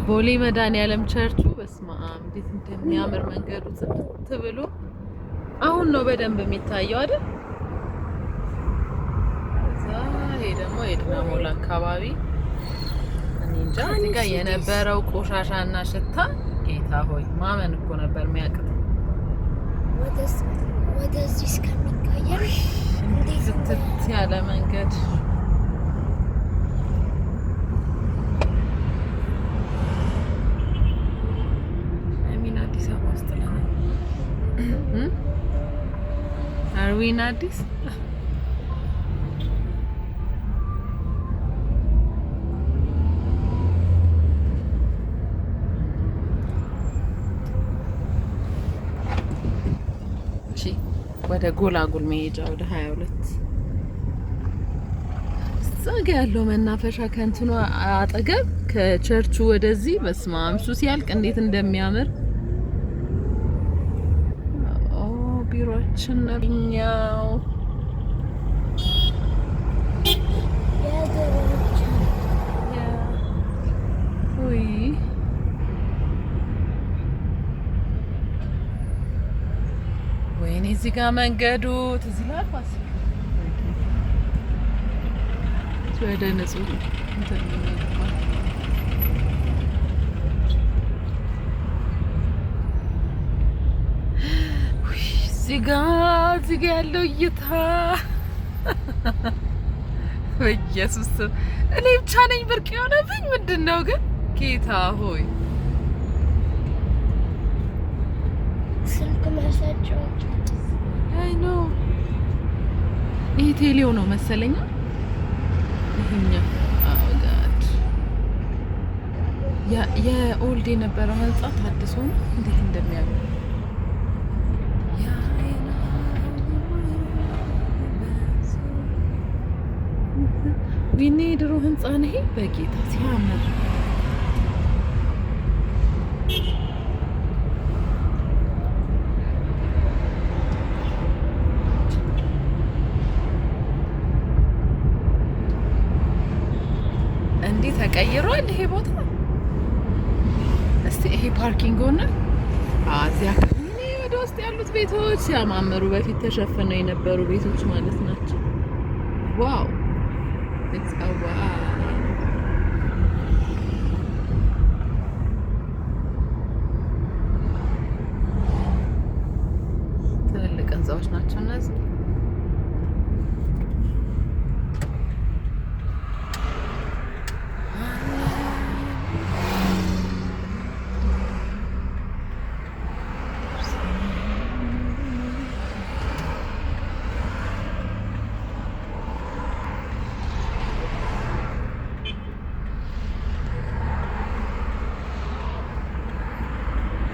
ቦሌ መድኃኒዓለም ቸርቹ በስማም እንዴት እንደሚያምር መንገዱ ጽድት ብሎ አሁን ነው በደንብ የሚታየው አይደል? እዛ ይሄ ደግሞ የድና ሞል አካባቢ እኔ እንጃ እዚህ ጋር የነበረው ቆሻሻና ሽታ ጌታ ሆይ ማመን እኮ ነበር የሚያቅተው። ወደዚህ እስከሚቀየር እንዴት ጽድት ያለ መንገድ አርዊን አዲስ ወደ ጎላጉል መሄጃ ወደ 22 እዛ ጋ ያለው መናፈሻ ከእንትኑ አጠገብ ከቸርቹ ወደዚህ በስማም እሱ ሲያልቅ እንዴት እንደሚያምር ቢሮአችን ነብኛው ወይኔ እዚህ ጋር መንገዱ ትዝ ይላል ፋስ ወደ ንጹህ እንትን እዚህ ጋር ያለው እይታ በኢየሱስ እኔ ብቻ ነኝ ብርቅ የሆነብኝ ምንድነው ግን ጌታ ሆይ ስልክ ማሳጫው አይ ኖ ይሄ ቴሌው ነው መሰለኝ ይሄኛ ጋድ የኦልድ የነበረው ህንጻ ታድሶ እንዴት እንደሚያምር ዊኔ ድሮ ህንጻ ነው ይሄ በጌታ ሲያምር እንዴ ተቀይሯል ይሄ ቦታ እስቲ ይሄ ፓርኪንግ ሆነ እዚያ ወደ ውስጥ ያሉት ቤቶች ሲያማምሩ በፊት ተሸፍነው የነበሩ ቤቶች ማለት ናቸው ዋው